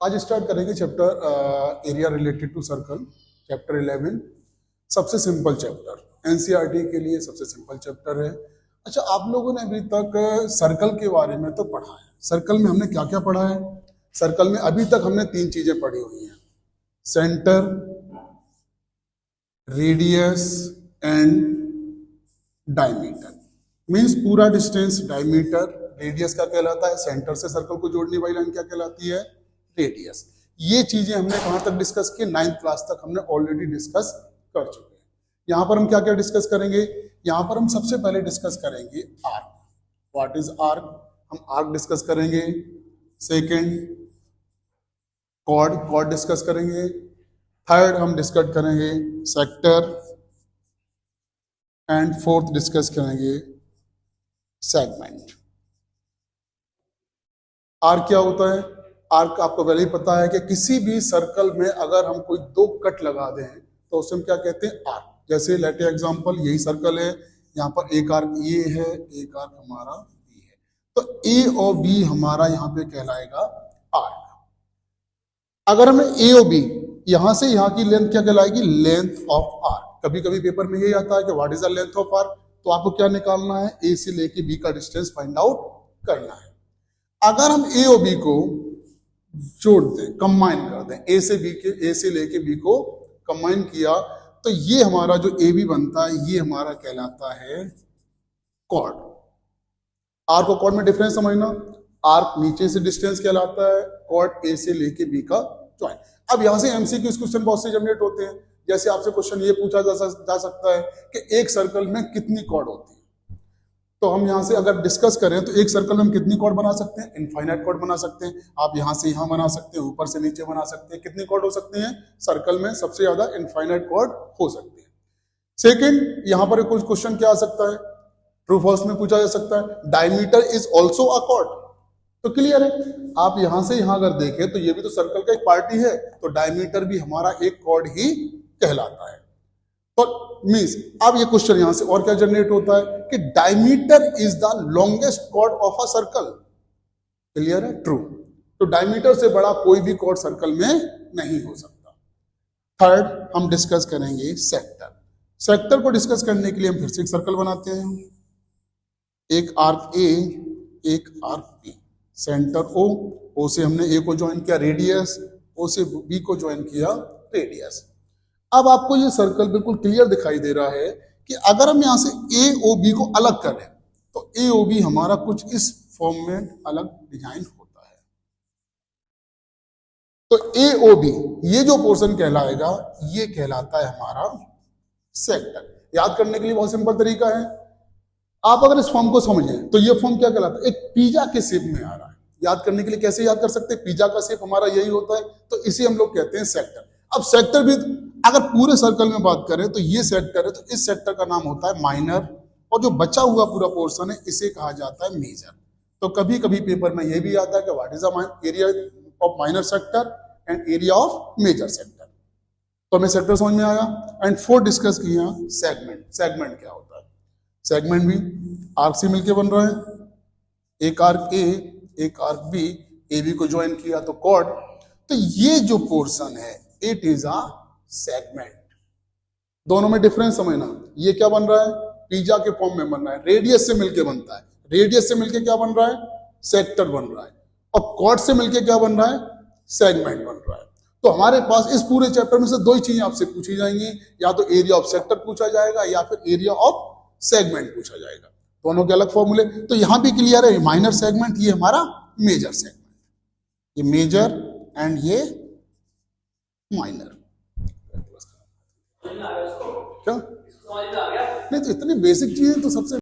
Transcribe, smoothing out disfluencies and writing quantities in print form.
आज स्टार्ट करेंगे chapter area related to circle, chapter 11। सबसे सिंपल चैप्टर एनसीईआरटी के लिए सबसे सिंपल चैप्टर है। अच्छा, आप लोगों ने अभी तक सर्कल के बारे में तो पढ़ा है। सर्कल में हमने क्या क्या पढ़ा है? सर्कल में अभी तक हमने तीन चीजें पढ़ी हुई हैं: centre, radius and diameter. Means पूरा डिस्टेंस डायमीटर, रेडियस क्या कहलाता है? सेंटर से सर्कल को जोड़ने वाली लाइन क्या कहलाती है? रेडियस। ये चीजें हमने कहां तक डिस्कस की? 9th क्लास तक हमने ऑलरेडी डिस्कस कर चुके हैं। यहां पर हम क्या क्या डिस्कस करेंगे? यहां पर हम सबसे पहले डिस्कस करेंगे आर्क। What is arc? हम आर्क डिस्कस करेंगे। सेकेंड, कॉर्ड डिस्कस करेंगे। थर्ड, हम डिस्कस करेंगे सेक्टर। एंड फोर्थ डिस्कस करेंगे सेगमेंट। आर्क क्या होता है? आर्क आपको पहले ही पता है कि किसी भी सर्कल में अगर हम कोई दो कट लगा दें तो उसे हम क्या कहते हैं? आर्क। जैसे लेट एग्जांपल, यही सर्कल है, यहाँ पर एक आर्क ये है, एक आर्क हमारा बी है, तो ए और बी हमारा यहाँ पे कहलाएगा आर्क। अगर हमें ए और बी यहां से यहां की लेंथ क्या कहलाएगी? Length of arc. कभी कभी पेपर में यही आता है कि what is the length of arc, तो आपको क्या निकालना है? ए से लेके बी का डिस्टेंस फाइंड आउट करना है। अगर हम ए और बी को जोड़ दें, कंबाइन कर दें, ए से लेके बी को कंबाइन किया, तो ये हमारा जो ए बी बनता है ये हमारा कहलाता है कॉर्ड। आर्क और कॉर्ड में डिफरेंस समझना। आर्क नीचे से डिस्टेंस कहलाता है, कॉर्ड ए से लेके बी का ज्वाइन। अब यहां से एमसीक्यू क्वेश्चन बहुत से जनरेट होते हैं। जैसे आपसे क्वेश्चन ये पूछा जा सकता है कि एक सर्कल में कितनी कॉर्ड होती है, तो हम यहां से अगर डिस्कस करें तो एक सर्कल में हम कितनी कॉर्ड बना सकते हैं? इनफाइनाइट कॉर्ड बना सकते हैं। आप यहां से यहां बना सकते हैं, ऊपर से नीचे बना सकते हैं। कितनी कॉर्ड हो सकती हैं सर्कल में? सबसे ज्यादा इनफाइनाइट कॉर्ड हो सकती है। सेकेंड, यहां पर कुछ क्वेश्चन क्या आ सकता है? ट्रू फॉल्स में पूछा जा सकता है, diameter is also a cord. तो क्लियर है, आप यहां से यहां अगर देखें तो ये भी तो सर्कल का एक पार्टी है, तो डायमीटर भी हमारा एक कॉर्ड ही कहलाता है। तो मींस अब ये क्वेश्चन यहां से और क्या जनरेट होता है कि diameter is the longest chord of a circle. Clear है? ट्रू। तो डायमीटर से बड़ा कोई भी कॉर्ड सर्कल में नहीं हो सकता। थर्ड, हम डिस्कस करेंगे सेक्टर। सेक्टर को डिस्कस करने के लिए हम फिर से एक सर्कल बनाते हैं। एक आर्क ए, एक आर्क बी, सेंटर ओ से हमने ए को ज्वाइन किया रेडियस, ओ से बी को ज्वाइन किया रेडियस। अब आपको ये सर्कल बिल्कुल क्लियर दिखाई दे रहा है कि अगर हम यहां से ए ओ बी को अलग करें तो ए ओ बी हमारा कुछ इस फॉर्म में अलग डिजाइन होता है। तो ए ओ बी ये जो पोर्शन कहलाएगा ये कहलाता है हमारा सेक्टर। याद करने के लिए बहुत सिंपल तरीका है। आप अगर इस फॉर्म को समझें तो ये फॉर्म क्या कहलाता है? एक पिज्जा के शेप में आ रहा है। याद करने के लिए कैसे याद कर सकते हैं? पिज्जा का शेप हमारा यही होता है, तो इसे हम लोग कहते हैं सेक्टर। अब सेक्टर भी अगर पूरे सर्कल में बात करें तो ये सेक्टर है, तो इस सेक्टर का नाम होता है माइनर, और जो बचा हुआ पूरा पोर्शन है इसे कहा जाता है मेजर। तो कभी कभी पेपर में यह भी आता है कि what is the area of minor sector and area of major sector. तो हमें सेक्टर समझ में आया। एंड फोर्थ डिस्कस किया सेगमेंट। सेगमेंट क्या होता है? सेगमेंट भी आर्क से मिलकर बन रहा है। एक आर्क ए, एक आर्क बी, ए बी को ज्वाइन किया तो कॉर्ड। तो ये जो पोर्शन है इट इज अ सेगमेंट। दोनों में डिफरेंस समझना। ये क्या बन रहा है? पिज्जा के फॉर्म में बन रहा है, रेडियस से मिलके बनता है। रेडियस से मिलके क्या बन रहा है? सेक्टर बन रहा है। और कॉर्ड से मिलके क्या बन रहा है? सेगमेंट बन रहा है। तो हमारे पास इस पूरे चैप्टर में से दो ही चीजें आपसे पूछी जाएंगी, या तो एरिया ऑफ सेक्टर पूछा जाएगा या फिर एरिया ऑफ सेगमेंट पूछा जाएगा। दोनों के अलग फॉर्मूले। तो यहां भी क्लियर है, माइनर सेगमेंट ये हमारा मेजर सेगमेंट, ये मेजर एंड ये माइनर। क्या नहीं, तो इतनी बेसिक चीजें तो सबसे